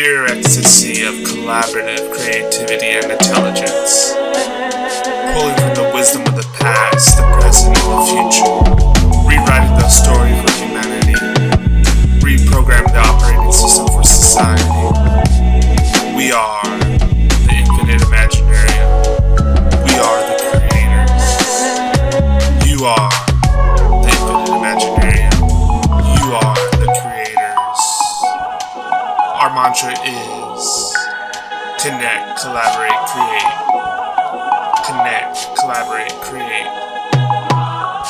pure ecstasy of collaborative creativity and intelligence, pulling from the wisdom of the past, the present, and the future, rewriting the story for humanity, reprogramming the operating system for society. We are the Infinite Imaginarium. We are the creators. You are the Infinite Imaginarium. You are the creators. Our mantra is connect, collaborate, create. Connect, collaborate, create.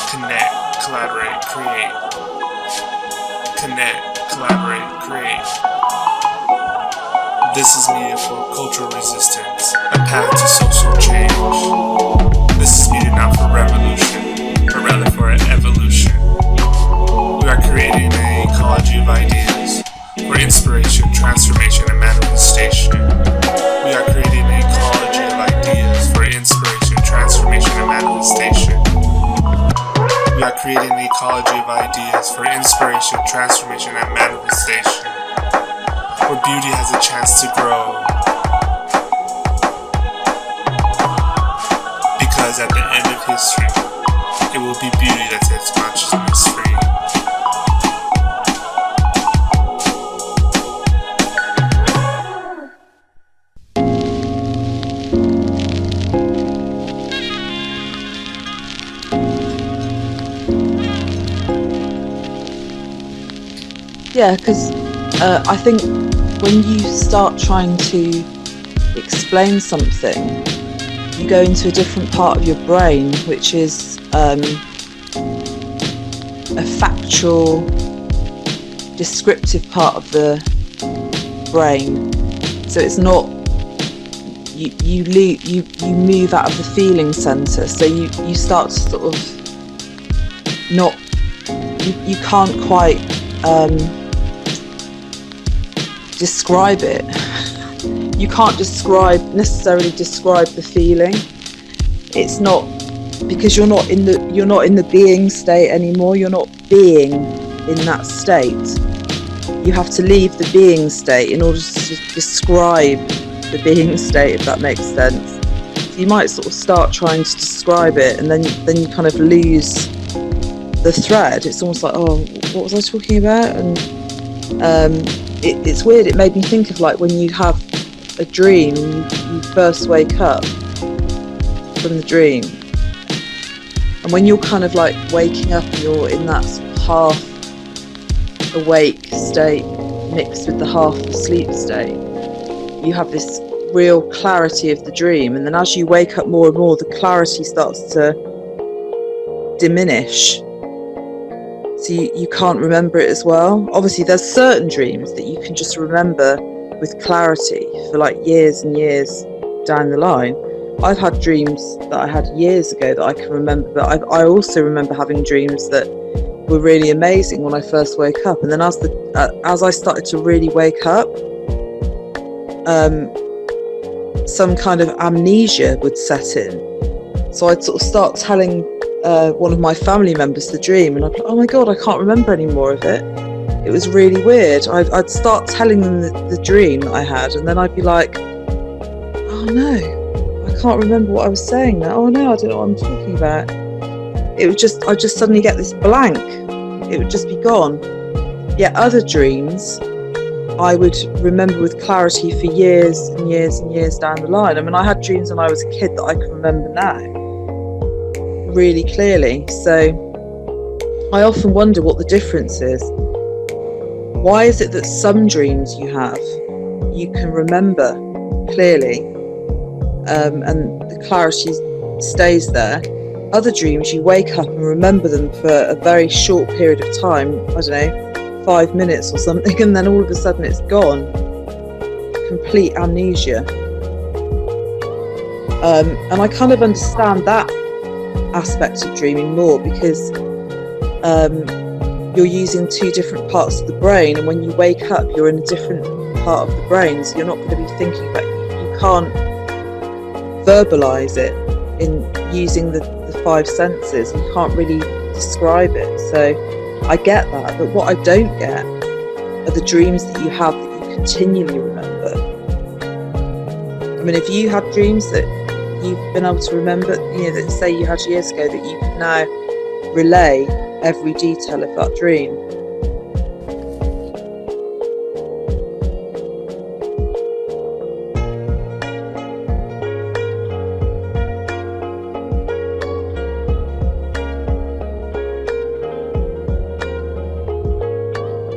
Connect, collaborate, create. Connect, collaborate, create. This is needed for cultural resistance, a path to social change. This is needed not for revolution, but rather for evolution. We are creating an ecology of ideas for inspiration, transformation, and manifestation. We are creating an ecology of ideas for inspiration, transformation, and manifestation. We are creating an ecology of ideas for inspiration, transformation, and manifestation, where beauty has a chance to grow. Because at the end of history, it will be beauty that sets consciousness free. Yeah, because I think when you start trying to explain something, you go into a different part of your brain, which is a factual, descriptive part of the brain. So it's not you move out of the feeling center. So you start to sort of not you can't quite describe it. You can't necessarily describe the feeling. It's not because you're not in the being state anymore. You're not being in that state. You have to leave the being state in order to describe the being state, if that makes sense. So you might sort of start trying to describe it, and then you kind of lose the thread. It's almost like, oh, what was I talking about? And it's weird. It made me think of like when you have a dream and you first wake up from the dream, and when you're kind of like waking up and you're in that sort of half awake state mixed with the half asleep state, you have this real clarity of the dream, and then as you wake up more and more, the clarity starts to diminish. So you can't remember it as well. Obviously, there's certain dreams that you can just remember with clarity for like years and years down the line. I've had dreams that I had years ago that I can remember, but I also remember having dreams that were really amazing when I first woke up. And then as I started to really wake up, some kind of amnesia would set in. So I'd sort of start telling one of my family members the dream, and I'd be like, oh my god, I can't remember any more of it. It was really weird. I'd start telling them the dream that I had, and then I'd be like, oh no, I can't remember what I was saying now. Oh no, I don't know what I'm talking about. I'd just suddenly get this blank. It would just be gone. Yet other dreams I would remember with clarity for years and years and years down the line. I mean, I had dreams when I was a kid that I can remember now really clearly. So I often wonder what the difference is. Why is it that some dreams you have, you can remember clearly, and the clarity stays there? Other dreams, you wake up and remember them for a very short period of time, I don't know, 5 minutes or something, and then all of a sudden it's gone. Complete amnesia. And I kind of understand that aspect of dreaming more, because you're using two different parts of the brain, and when you wake up you're in a different part of the brain, so you're not going to be thinking about it. You can't verbalize it in using the five senses. You can't really describe it. So I get that, but what I don't get are the dreams that you have that you continually remember. I mean, if you had dreams that you've been able to remember, that say you had years ago, that you can now relay every detail of that dream.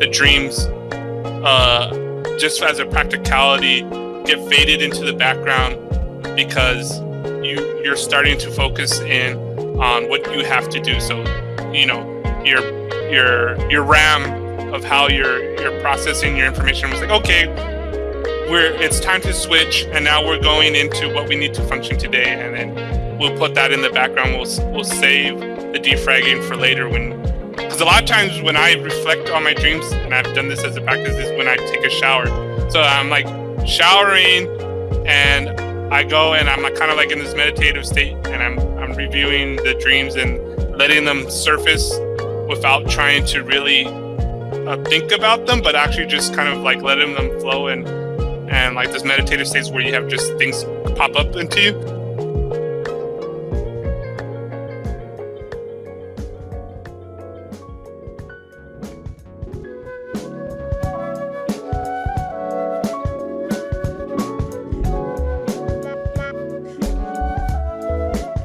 The dreams, just as a practicality, get faded into the background because you're starting to focus in on what you have to do. So, your RAM of how you're processing your information was like, okay, it's time to switch, and now we're going into what we need to function today, and then we'll put that in the background. We'll save the defragging for later because a lot of times when I reflect on my dreams, and I've done this as a practice, is when I take a shower. So I'm like showering, and I go and I'm kind of like in this meditative state, and I'm reviewing the dreams and letting them surface without trying to really think about them, but actually just kind of like letting them flow, and like this meditative states where you have just things pop up into you.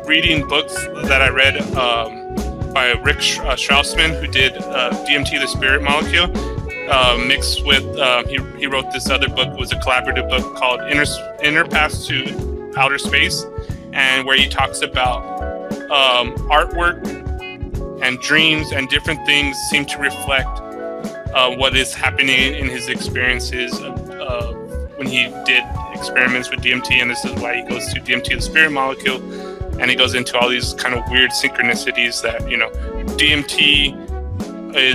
Reading books that I read by Rick Strausman, who did DMT, the Spirit Molecule, mixed with, he wrote this other book. It was a collaborative book called Inner Paths to Outer Space, and where he talks about artwork and dreams and different things seem to reflect what is happening in his experiences of when he did experiments with DMT, and this is why he goes to DMT, the Spirit Molecule. And he goes into all these kind of weird synchronicities that, DMT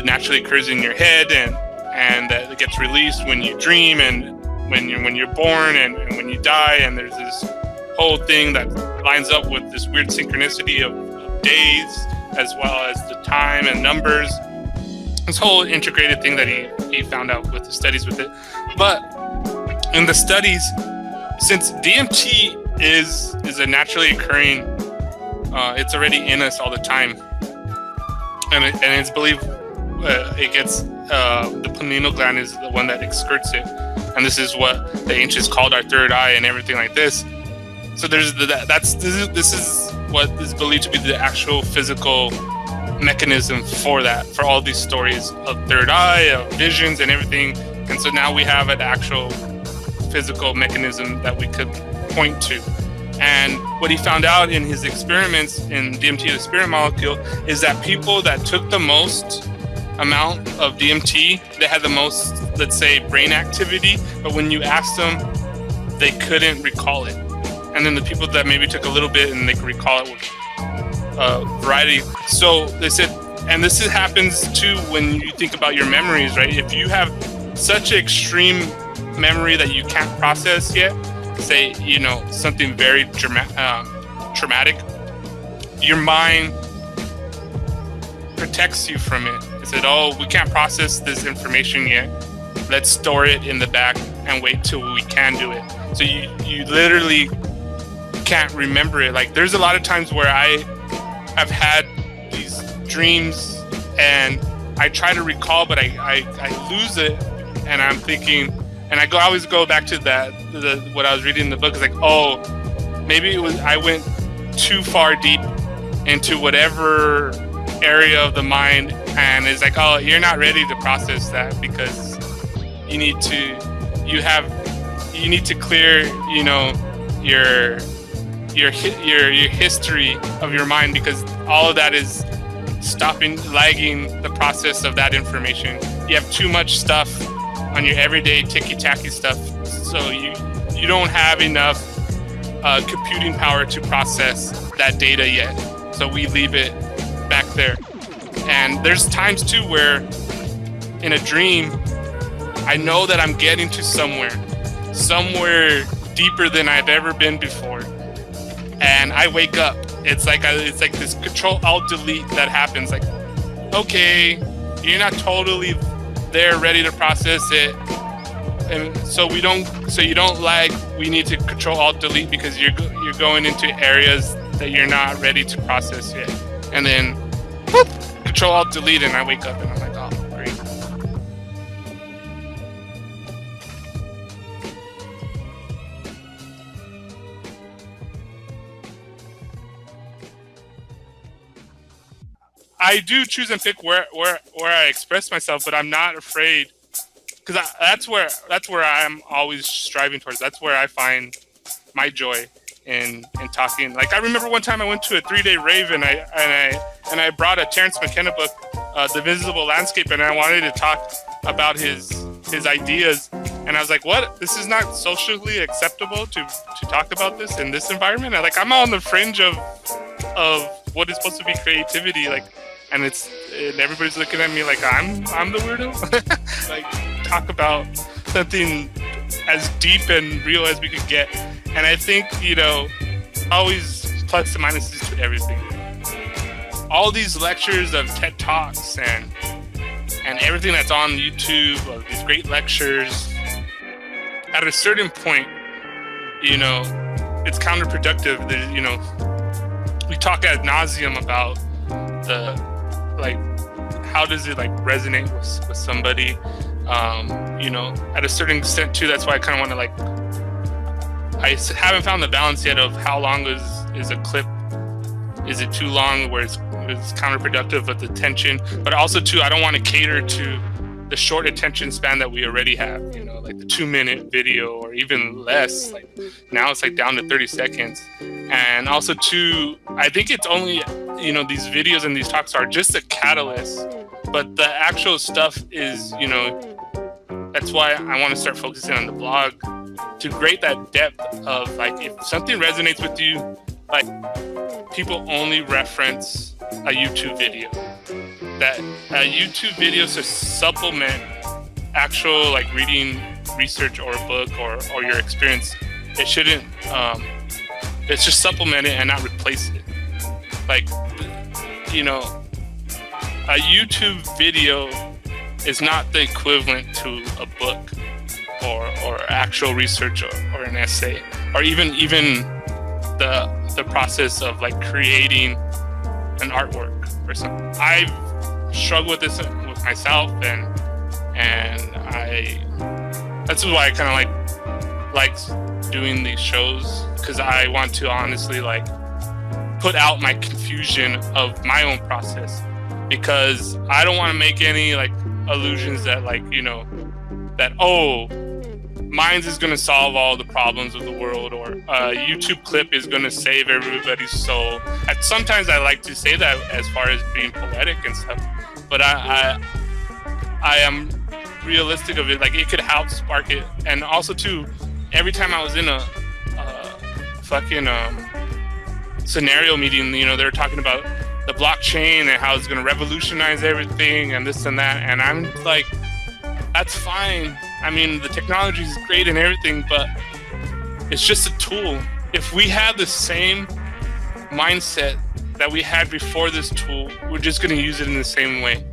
naturally occurs in your head, and that it gets released when you dream, and when you're born, and when you die. And there's this whole thing that lines up with this weird synchronicity of days, as well as the time and numbers. This whole integrated thing that he found out with the studies with it. But in the studies, since DMT is a naturally occurring, it's already in us all the time, and it's believed it gets the pineal gland is the one that excretes it, and this is what the ancients called our third eye and everything like this. So there's this is what is believed to be the actual physical mechanism for all these stories of third eye, of visions and everything. And so now we have an actual physical mechanism that we could point to. And what he found out in his experiments in DMT, the Spirit Molecule, is that people that took the most amount of DMT, they had the most, let's say, brain activity, but when you asked them, they couldn't recall it. And then the people that maybe took a little bit and they could recall it with variety. So they said, and this happens too when you think about your memories, right? If you have such extreme memory that you can't process yet, say, something very traumatic, your mind protects you from it. It said, oh, we can't process this information yet. Let's store it in the back and wait till we can do it. So you literally can't remember it. Like, there's a lot of times where I have had these dreams and I try to recall, but I lose it, and I'm thinking, and I always go back to what I was reading in the book. It's like, oh, maybe I went too far deep into whatever area of the mind, and it's like, oh, you're not ready to process that because you need to clear, your history of your mind, because all of that is lagging the process of that information. You have too much stuff on your everyday ticky-tacky stuff, so you don't have enough computing power to process that data yet. So we leave it back there. And there's times too where in a dream, I know that I'm getting to somewhere deeper than I've ever been before, and I wake up. It's like this Control-Alt-Delete that happens. Like, okay, you're not totally there, ready to process it. and so you don't lag. We need to Control Alt Delete because you're going into areas that you're not ready to process yet, and then whoop, Control Alt Delete, and I wake up and I'm like, oh, great. I do choose and pick where I express myself, but I'm not afraid, because that's where I'm always striving towards. That's where I find my joy in talking. Like, I remember one time I went to a 3-day rave, and I brought a Terrence McKenna book, The Visible Landscape, and I wanted to talk about his ideas. And I was like, what? This is not socially acceptable to talk about this in this environment? I'm on the fringe of what is supposed to be creativity, and everybody's looking at me like I'm the weirdo. Like, talk about something as deep and real as we could get. And I think, always plus and minuses to everything. All these lectures of TED Talks and everything that's on YouTube, of these great lectures, at a certain point, it's counterproductive. We talk ad nauseum about how does it resonate with somebody, at a certain extent too. That's why I kind of want to I haven't found the balance yet of how long is a clip. Is it too long where it's counterproductive with the tension? But also too, I don't want to cater to the short attention span that we already have, like the 2-minute video or even less. Now it's down to 30 seconds. And also too, I think it's only, these videos and these talks are just a catalyst, but the actual stuff is, that's why I want to start focusing on the blog to create that depth of if something resonates with you, people only reference a YouTube video. That a YouTube video to supplement actual reading research or a book or your experience. It shouldn't. It's just supplement it and not replace it. A YouTube video is not the equivalent to a book or actual research or an essay, or even the process of creating an artwork or something. I've struggled with this with myself, and that's why I kind of like doing these shows, because I want to honestly put out my confusion of my own process, because I don't want to make any illusions that Minds is going to solve all the problems of the world, or a YouTube clip is going to save everybody's soul. Sometimes I like to say that as far as being poetic and stuff, but I am realistic of it. It could help spark it. And also too, every time I was in a fucking scenario meeting, they were talking about the blockchain and how it's going to revolutionize everything and this and that, and I'm like, that's fine. I mean, the technology is great and everything, but it's just a tool. If we have the same mindset that we had before this tool, we're just going to use it in the same way.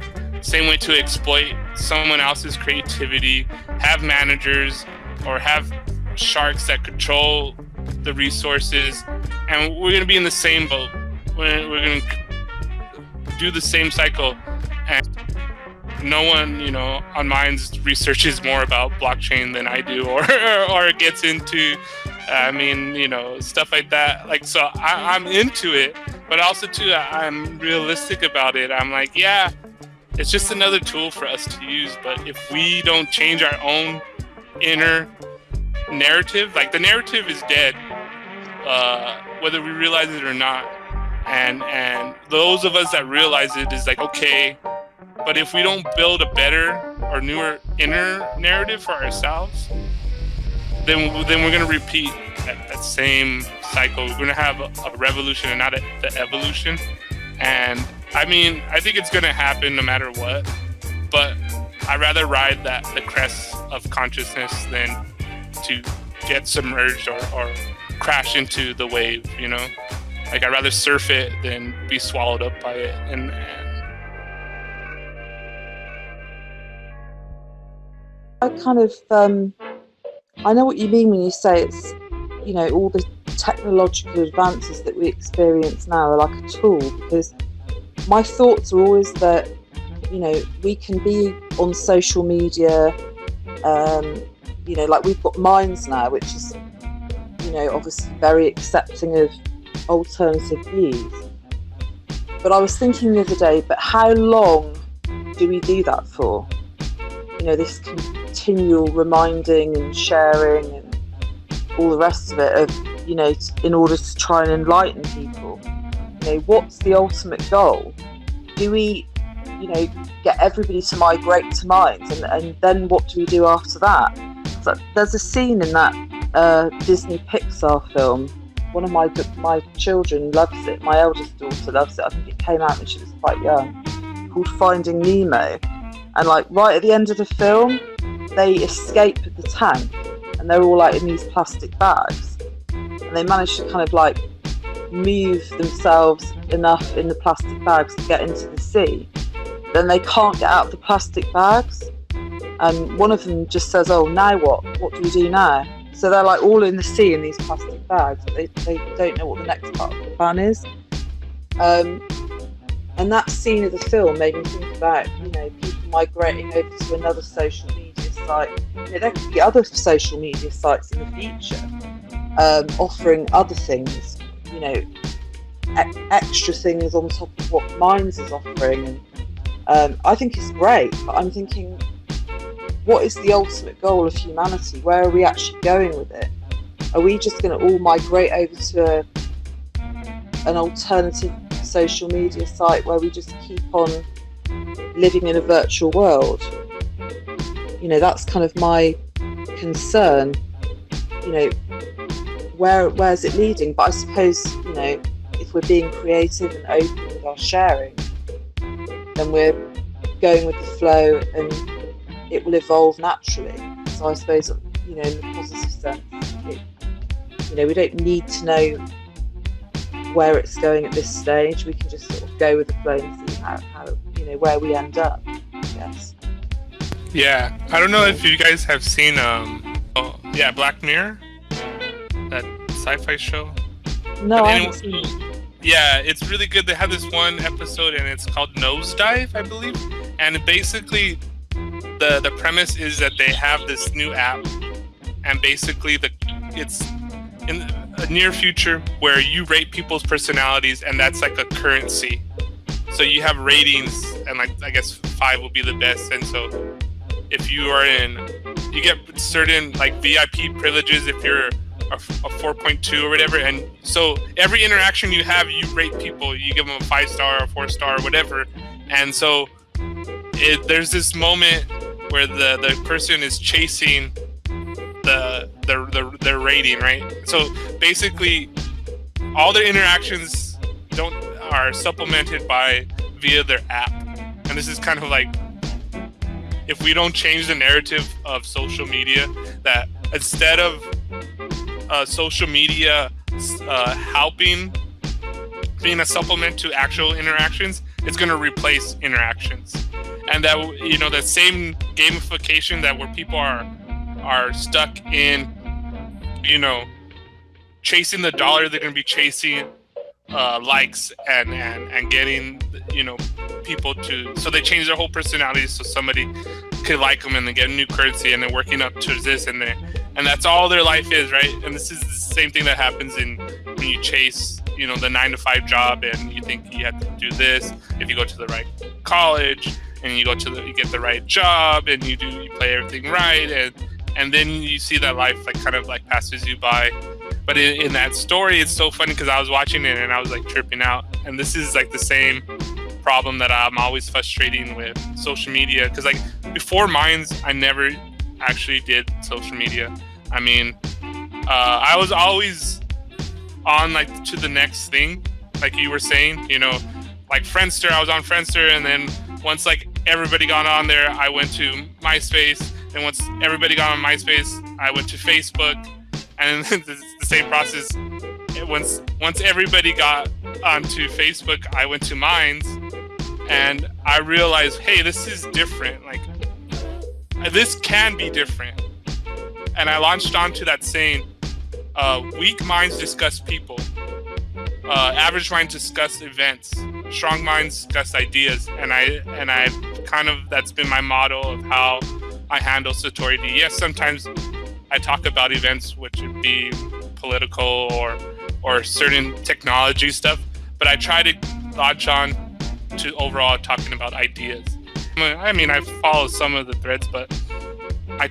Same way to exploit someone else's creativity, have managers or have sharks that control the resources, and we're going to be in the same boat. We're going to do the same cycle. And no one, on Minds researches more about blockchain than I do, or gets into, stuff like that. So I'm into it, but also too, I'm realistic about it. I'm like, yeah, it's just another tool for us to use. But if we don't change our own inner narrative, the narrative is dead, whether we realize it or not. And those of us that realize it is okay. But if we don't build a better or newer inner narrative for ourselves, then we're going to repeat that same cycle. We're going to have a revolution and not the evolution. And I think it's going to happen no matter what. But I'd rather ride the crest of consciousness than to get submerged or crash into the wave. I'd rather surf it than be swallowed up by it. And I kind of I know what you mean when you say it's, you know, all the technological advances that we experience now are like a tool, because my thoughts are always that, you know, we can be on social media, you know, like we've got Minds now, which is, you know, obviously very accepting of alternative views. But I was thinking the other day, but how long do we do that for? You know, this continual reminding and sharing and all the rest of it, of, you know, in order to try and enlighten people. You know, what's the ultimate goal? Do we, you know, get everybody to migrate to Minds, and then what do we do after that? So there's a scene in that Disney Pixar film. One of my children loves it. My eldest daughter loves it. I think it came out when she was quite young. Called Finding Nemo, and like right at the end of the film, they escape the tank, and they're all like in these plastic bags, and they manage to kind of like move themselves enough in the plastic bags to get into the sea. Then they can't get out of the plastic bags, and one of them just says, "Oh, now what? What do we do now?" So they're like all in the sea in these plastic bags. They don't know what the next part of the plan is. And that scene of the film made me think about, you know, people migrating over to another social media site. You know, there could be other social media sites in the future offering other things, you know, extra things on top of what Minds is offering. And I think it's great, but I'm thinking, what is the ultimate goal of humanity? Where are we actually going with it? Are we just going to all migrate over to an alternative social media site where we just keep on living in a virtual world? You know, that's kind of my concern. You know, where's it leading? But I suppose, you know, if we're being creative and open with our sharing, then we're going with the flow and it will evolve naturally. So I suppose, you know, in the positive sense, you know, we don't need to know where it's going at this stage. We can just sort of go with the flow and see how you know, where we end up, I guess. Yeah, I don't know if you guys have seen Black Mirror, that sci-fi show. No, I haven't seen it. Yeah, it's really good. They have this one episode and it's called Nosedive, I believe. And basically the premise is that they have this new app, and basically it's in a near future where you rate people's personalities, and that's like a currency. So you have ratings, and like I guess 5 will be the best. And so if you are you get certain like VIP privileges if you're a 4.2 or whatever. And so every interaction you have, you rate people, you give them a 5-star or 4-star or whatever. And so there's this moment where the person is chasing their rating, right? So basically all their interactions are supplemented via their app. And this is kind of like, if we don't change the narrative of social media, that instead of social media helping, being a supplement to actual interactions, it's going to replace interactions. And that, you know, that same gamification that where people are stuck in, you know, chasing the dollar, they're going to be chasing likes and getting, you know, people to, so they change their whole personality so somebody could like them, and they get a new currency, and they're working up towards this, and that's all their life is, right? And this is the same thing that happens when you chase, you know, the 9-to-5 job, and you think you have to do this if you go to the right college, and you get the right job, and you play everything right, and then you see that life like kind of like passes you by. But in that story, it's so funny because I was watching it and I was like tripping out. And this is like the same problem that I'm always frustrating with social media. Because like before Minds, I never actually did social media. I mean, I was always on like to the next thing, like you were saying, you know, like Friendster. I was on Friendster, and then once like everybody got on there, I went to MySpace. And once everybody got on MySpace, I went to Facebook. And it's the same process. Once everybody got onto Facebook, I went to Minds, and I realized, hey, this is different. Like, this can be different. and I launched onto that saying, weak minds discuss people, average minds discuss events, strong minds discuss ideas, and I kind of, that's been my motto of how I handle Satori D. Yes, sometimes I talk about events, which would be political or certain technology stuff, but I try to latch on to overall talking about ideas. I mean, I follow some of the threads, but I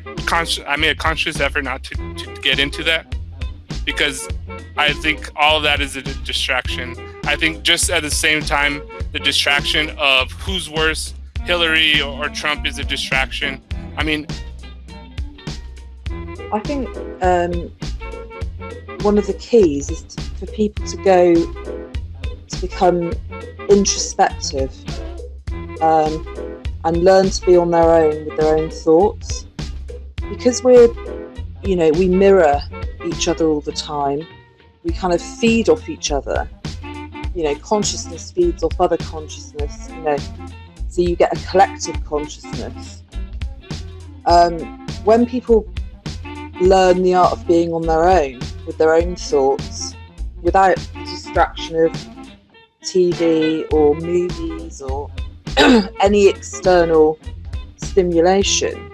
made a conscious effort not to get into that, because I think all of that is a distraction. I think just at the same time, the distraction of who's worse, Hillary or Trump, is a distraction. I mean, I think one of the keys is for people to go to become introspective and learn to be on their own with their own thoughts, because we mirror each other all the time. We kind of feed off each other. Consciousness feeds off other consciousness. So you get a collective consciousness. When people learn the art of being on their own with their own thoughts, without the distraction of TV or movies or any external stimulation,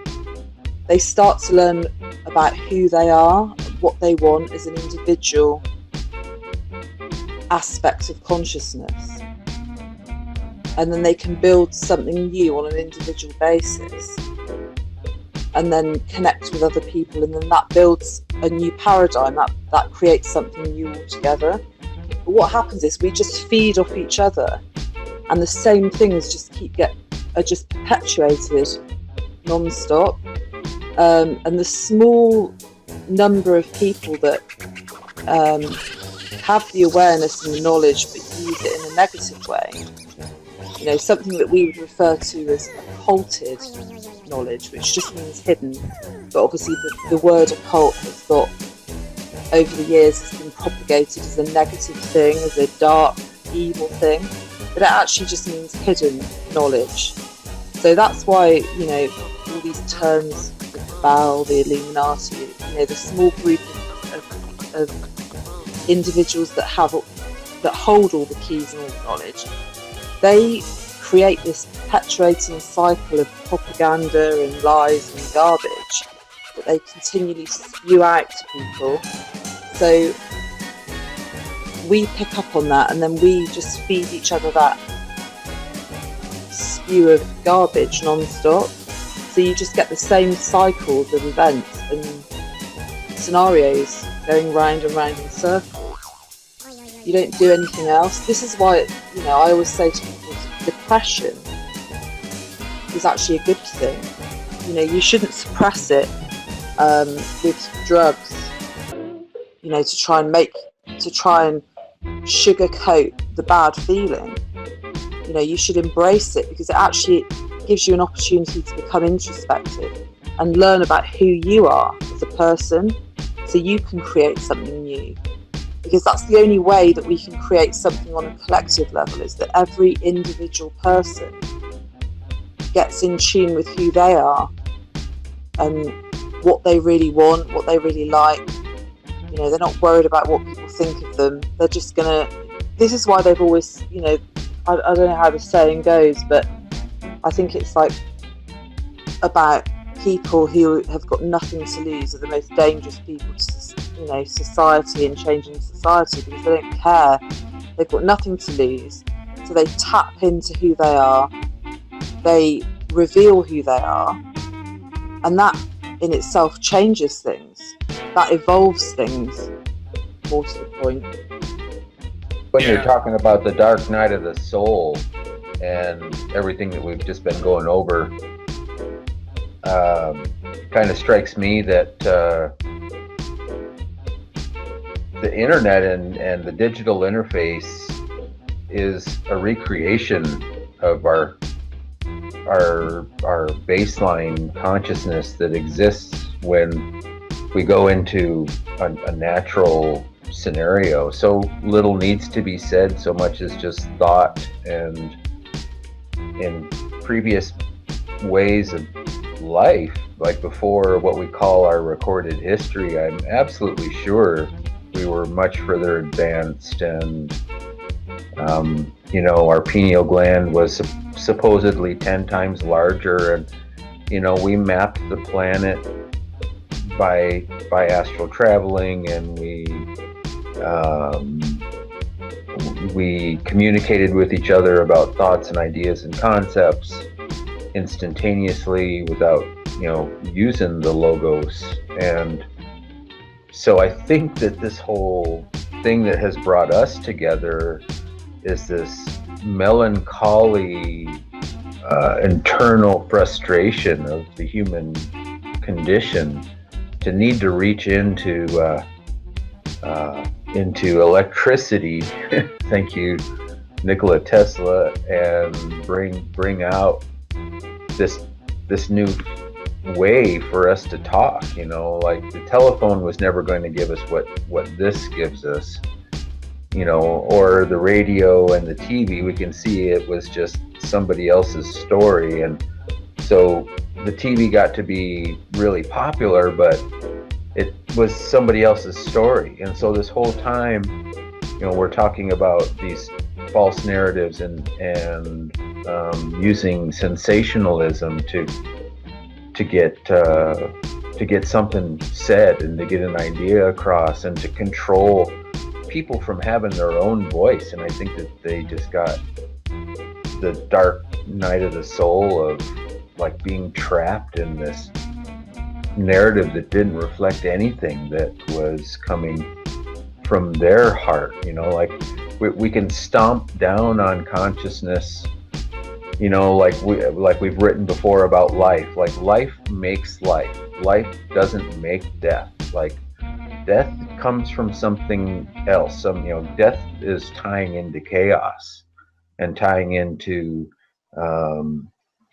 they start to learn about who they are, what they want as an individual aspect of consciousness. And then they can build something new on an individual basis, and then connect with other people, and then that builds a new paradigm, that creates something new altogether. But what happens is we just feed off each other, and the same things are just perpetuated non-stop. And the small number of people that have the awareness and the knowledge but use it in a negative way, something that we would refer to as occulted knowledge, which just means hidden, but obviously the word occult has got, over the years, has been propagated as a negative thing, as a dark, evil thing, but it actually just means hidden knowledge. So that's why, all these terms, the Cabal, the Illuminati, the small group of individuals that hold all the keys and all the knowledge, they create this perpetuating cycle of propaganda and lies and garbage that they continually spew out to people. So we pick up on that, and then we just feed each other that spew of garbage non-stop. So you just get the same cycles of events and scenarios going round and round in circles. You don't do anything else. This is why, I always say to people, depression is actually a good thing. You shouldn't suppress it with drugs, to try and sugarcoat the bad feeling. You should embrace it, because it actually gives you an opportunity to become introspective and learn about who you are as a person, so you can create something new. Because that's the only way that we can create something on a collective level, is that every individual person gets in tune with who they are and what they really want, what they really like. They're not worried about what people think of them. They're just this is why they've always, I don't know how the saying goes, but I think it's like about people who have got nothing to lose are the most dangerous people to society and changing society, because they don't care. They've got nothing to lose, so they tap into who they are, they reveal who they are, and that in itself changes things, that evolves things, more to the point. When you're talking about the dark night of the soul and everything that we've just been going over, kind of strikes me that the internet and the digital interface is a recreation of our baseline consciousness that exists when we go into a natural scenario. So little needs to be said, so much is just thought. And in previous ways of life, like before what we call our recorded history, I'm absolutely sure we were much further advanced, and our pineal gland was supposedly 10 times larger, and we mapped the planet by astral traveling, and we communicated with each other about thoughts and ideas and concepts instantaneously without using the logos. And so I think that this whole thing that has brought us together is this melancholy internal frustration of the human condition to need to reach into electricity thank you, Nikola Tesla, and bring out this new way for us to talk. Like the telephone was never going to give us what this gives us, or the radio and the TV. We can see it was just somebody else's story, and so the TV got to be really popular, but it was somebody else's story. And so this whole time, we're talking about these false narratives and using sensationalism to get something said and to get an idea across and to control people from having their own voice. And I think that they just got the dark night of the soul of like being trapped in this narrative that didn't reflect anything that was coming from their heart. Like we can stomp down on consciousness, like we've written before about life. Like life makes life. Life doesn't make death. Like death comes from something else. Death is tying into chaos and tying into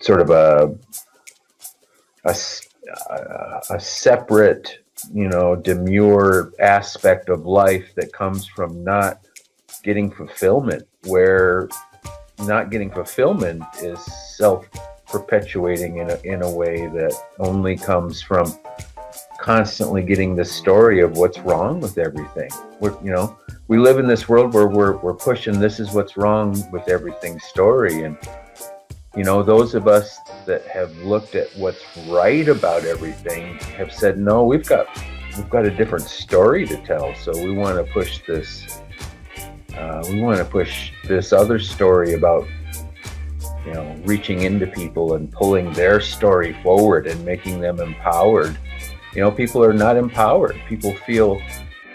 sort of a separate, demure aspect of life that comes from not getting fulfillment, where not getting fulfillment is self-perpetuating in a way that only comes from constantly getting the story of what's wrong with everything. We live in this world where we're pushing this is what's wrong with everything story, and those of us that have looked at what's right about everything have said, no, we've got a different story to tell. So we want to push this. We want to push this other story about, reaching into people and pulling their story forward and making them empowered. People are not empowered. People feel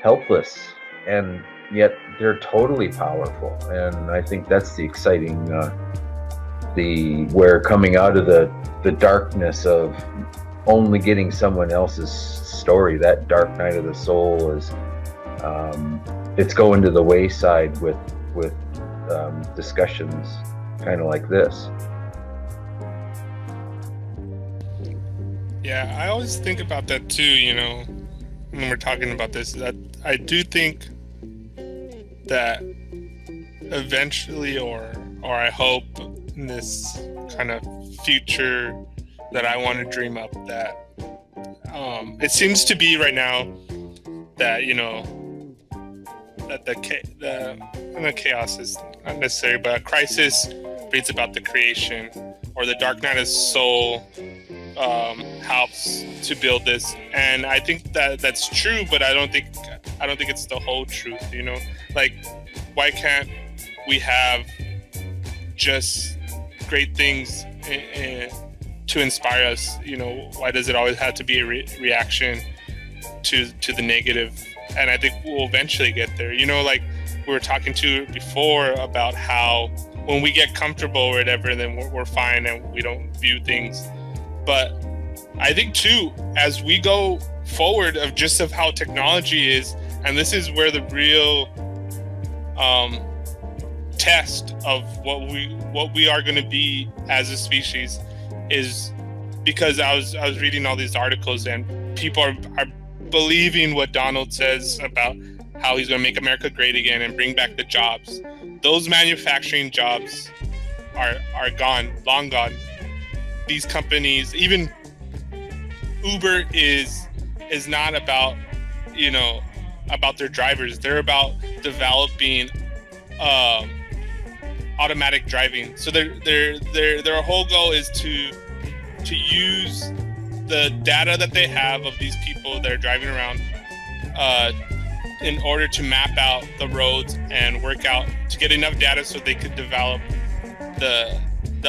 helpless, and yet they're totally powerful. And I think that's the exciting. Where coming out of the darkness of only getting someone else's story, that dark night of the soul is it's going to the wayside with discussions kind of like this. Yeah, I always think about that too, when we're talking about this, that I do think that eventually, or I hope in this kind of future that I want to dream up, that it seems to be right now that that the chaos is not necessary, but crisis reads about the creation, or the dark night of soul helps to build this. And I think that's true, but I don't think it's the whole truth. Like, why can't we have just great things to inspire us? Why does it always have to be a reaction to the negative? And I think we'll eventually get there. Like we were talking to before about how when we get comfortable or whatever, then we're fine and we don't view things. But I think too, as we go forward of how technology is, and this is where the real test of what we are going to be as a species is, because I was reading all these articles and people are believing what Donald says about how he's going to make America great again and bring back the jobs. Those manufacturing jobs are gone, long gone. These companies, even Uber is not about, you know, about their drivers. They're about developing automatic driving. So their whole goal is to use the data that they have of these people that are driving around in order to map out the roads and work out to get enough data so they could develop the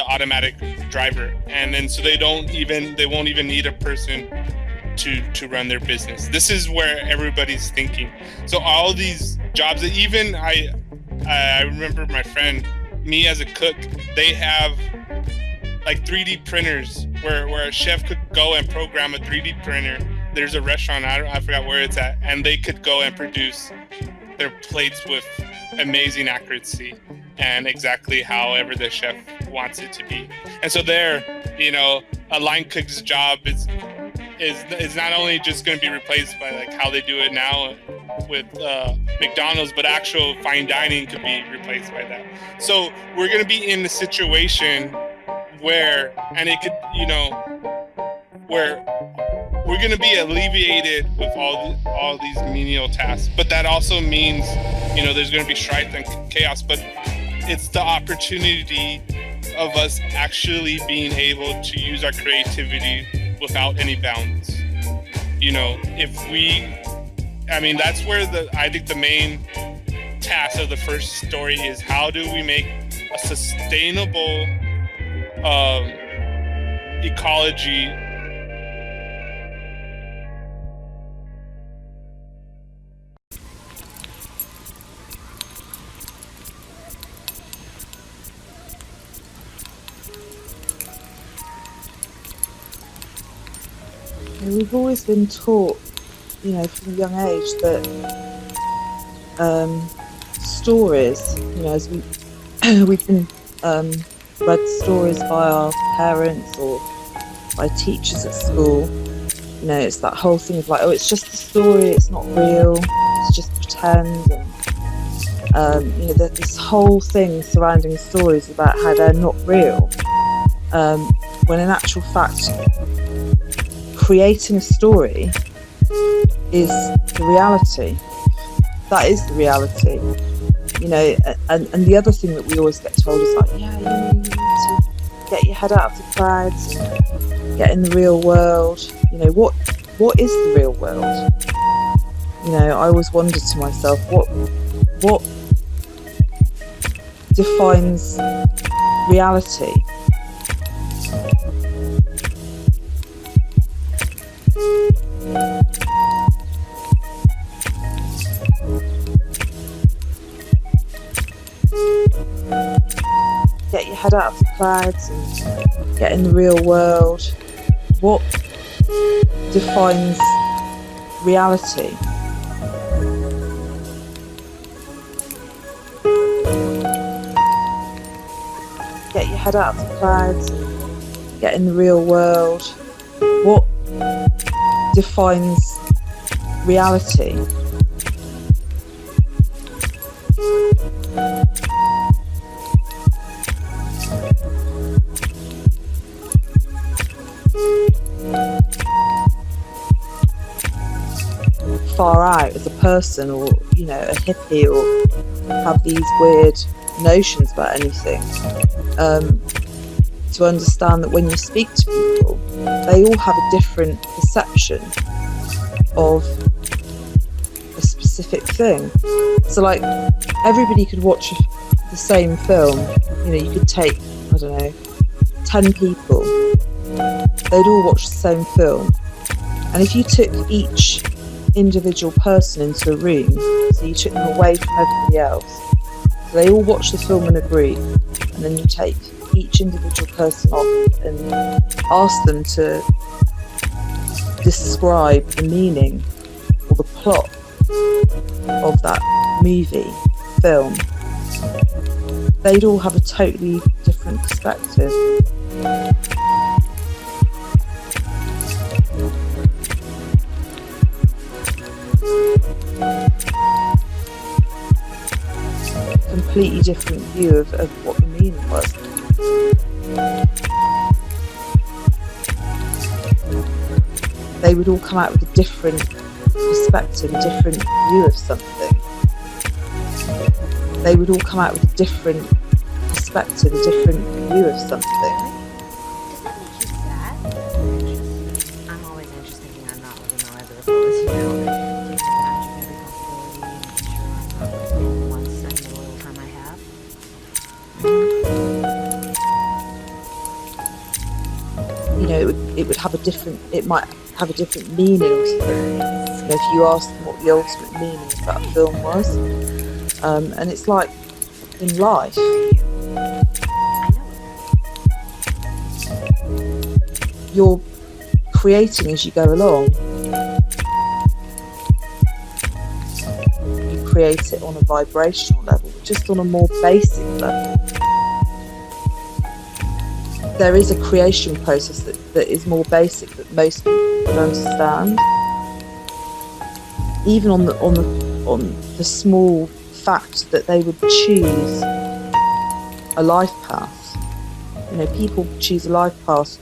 automatic driver. And then so they won't even need a person to run their business. This is where everybody's thinking. So all these jobs that even I remember my friend, me as a cook, they have like 3D printers where a chef could go and program a 3D printer. There's a restaurant, I forgot where it's at, and they could go and produce their plates with amazing accuracy and exactly however the chef wants it to be. And so there, you know, a line cook's job is not only just going to be replaced by like how they do it now with McDonald's, but actual fine dining could be replaced by that. So we're going to be in a situation where, and it could, you know, where we're going to be alleviated with all these menial tasks. But that also means, you know, there's going to be strife and chaos, but it's the opportunity of us actually being able to use our creativity without any bounds. You know, that's where I think the main task of the first story is, how do we make a sustainable ecology We've always been taught, you know, from a young age that stories, you know, as we've been read stories by our parents or by teachers at school. You know, it's that whole thing of like, oh, it's just a story, it's not real, it's just pretend. And, you know, there's this whole thing surrounding stories about how they're not real. When in actual fact, creating a story is the reality. That is the reality. You know, and the other thing that we always get told is like, yeah, you need to get your head out of the clouds and get in the real world. You know, what is the real world? You know, I always wonder to myself, what defines reality? Get your head out of the clouds and get in the real world. What defines reality? Get your head out of the clouds and get in the real world. What defines reality? Far out as a person, or, you know, a hippie, or have these weird notions about anything. To understand that when you speak to people, they all have a different perception of a specific thing. So like, everybody could watch the same film. You know, you could take, I don't know, 10 people, they'd all watch the same film, and if you took each individual person into a room, so you took them away from everybody else, so they all watch the film and agree, and then you take each individual person off and ask them to describe the meaning or the plot of that movie, film, they'd all have a totally different perspective. Completely different view of what the meaning was. they would all come out with a different perspective, a different view of something. They would all come out with a different perspective, a different view of something. Does that make you sad? I'm always anxious thinking I'm not living the life of the fullest, you know? Taking advantage of every possibility and making sure I'm not wasting 1 second of the little time I have. You know, it would have a different, it might have a different meaning to them. You know, if you asked them what the ultimate meaning of that film was. And it's like in life. You're creating as you go along. You create it on a vibrational level, just on a more basic level. There is a creation process that is more basic that most people don't understand. Even on the small fact that they would choose a life path. You know, people choose a life path.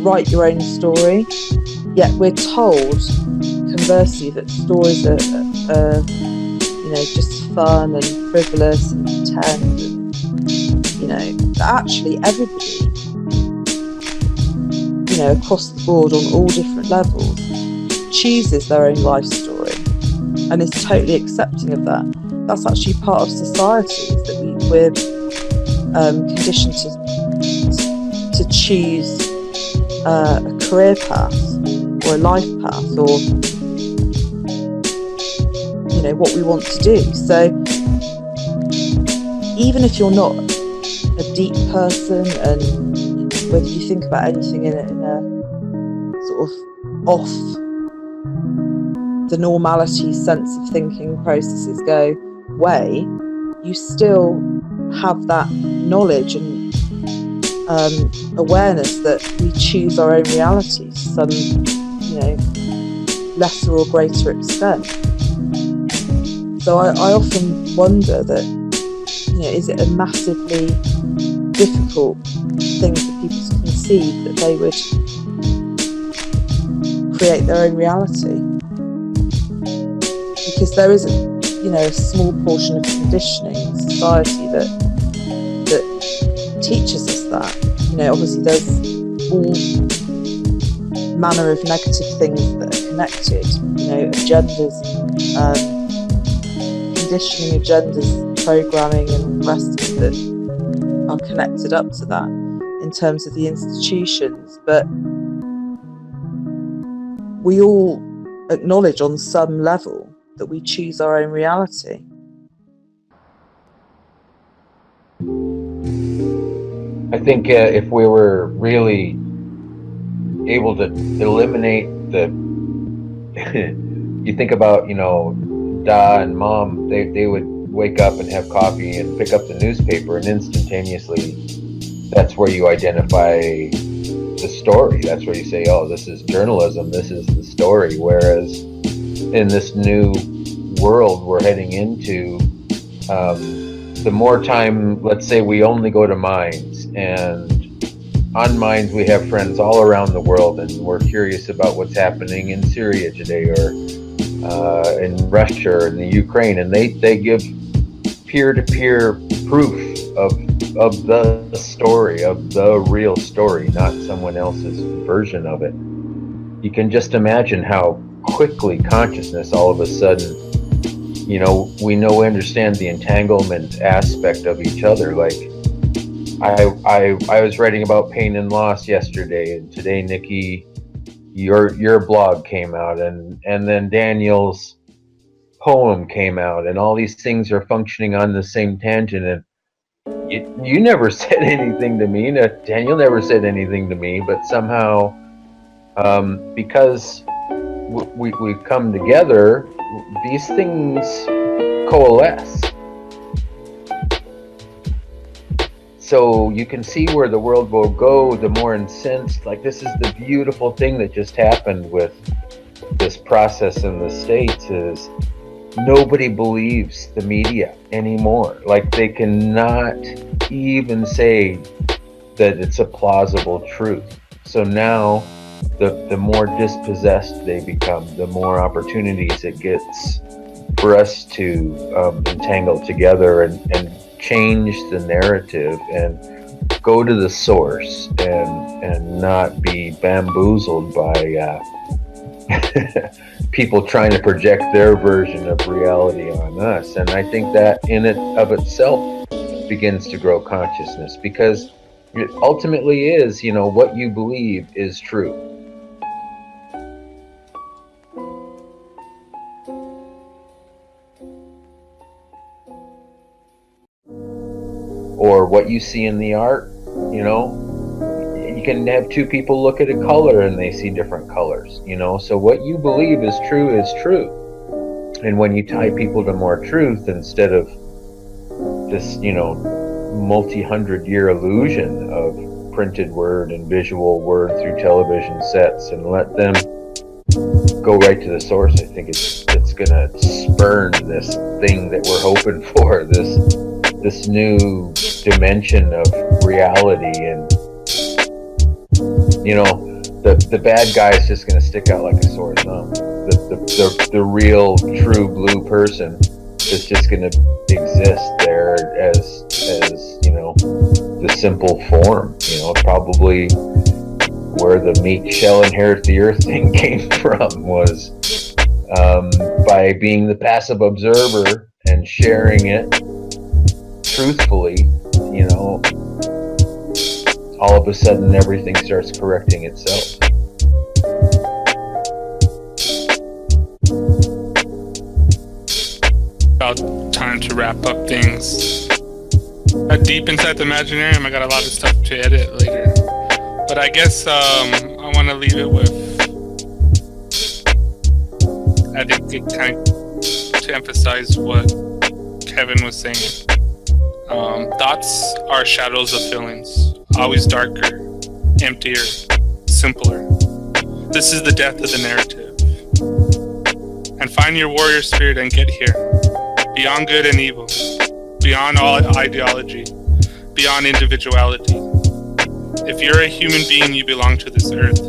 Write your own story, yet we're told conversely that stories are you know, just fun and frivolous and pretend, and you know, that actually everybody, you know, across the board on all different levels chooses their own life story and is totally accepting of that. That's actually part of society, is that we're conditioned to choose a career path or a life path, or you know, what we want to do. So even if you're not a deep person, and whether you think about anything in a sort of off the normality sense of thinking processes go way, you still have that knowledge and awareness that we choose our own reality to some, you know, lesser or greater extent. So I often wonder that, you know, is it a massively difficult thing for people to conceive that they would create their own reality? Because there is, you know, a small portion of conditioning in society that teaches us that. You know, obviously there's all manner of negative things that are connected, you know, agendas, conditioning agendas, programming and the rest of it that are connected up to that in terms of the institutions. But we all acknowledge on some level that we choose our own reality. I think if we were really able to eliminate the you think about, you know, Da and Mom, they would wake up and have coffee and pick up the newspaper, and instantaneously that's where you identify the story. That's where you say, oh, this is journalism, this is the story. Whereas in this new world we're heading into, the more time, let's say we only go to Minds, and on Minds we have friends all around the world, and we're curious about what's happening in Syria today, or in Russia or in the Ukraine, and they give peer-to-peer proof of the story, of the real story, not someone else's version of it. You can just imagine how quickly consciousness all of a sudden, you know, we understand the entanglement aspect of each other. Like I was writing about pain and loss yesterday, and today, Nikki, your blog came out, and then Daniel's poem came out, and all these things are functioning on the same tangent. And you never said anything to me. Daniel never said anything to me, but somehow, because we've come together, these things coalesce. So you can see where the world will go, the more incensed. Like, this is the beautiful thing that just happened with this process in the States, is nobody believes the media anymore. Like, they cannot even say that it's a plausible truth. So now the more dispossessed they become, the more opportunities it gets for us to entangle together and change the narrative and go to the source and not be bamboozled by people trying to project their version of reality on us. And I think that in it of itself begins to grow consciousness, because it ultimately is, what you believe is true. Or what you see in the art, you can have two people look at a color and they see different colors, so what you believe is true is true. And when you tie people to more truth instead of this, multi-100-year illusion of printed word and visual word through television sets, and let them go right to the source, I think it's gonna spurn this thing that we're hoping for, this new dimension of reality. And the bad guy is just going to stick out like a sore thumb. The real true blue person is just going to exist there as the simple form. Probably where the meek shall inherit the earth thing came from was by being the passive observer and sharing it truthfully, all of a sudden everything starts correcting itself. About time to wrap up things. Deep inside the Imaginarium, I got a lot of stuff to edit later. But I guess I want to leave it with, I think it kind of to emphasize what Kevin was saying. Thoughts are shadows of feelings, always darker, emptier, simpler. This is the death of the narrative. And find your warrior spirit and get here, beyond good and evil, beyond all ideology, beyond individuality. If you're a human being, you belong to this earth.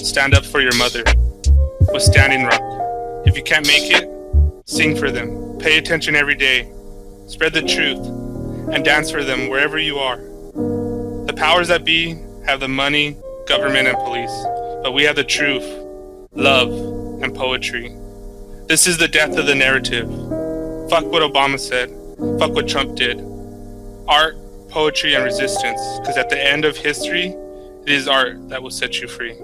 Stand up for your mother with Standing Rock. If you can't make it, sing for them. Pay attention every day. Spread the truth and dance for them wherever you are. The powers that be have the money, government, and police, but we have the truth, love, and poetry. This is the death of the narrative. Fuck what Obama said. Fuck what Trump did. Art, poetry, and resistance, because at the end of history, it is art that will set you free.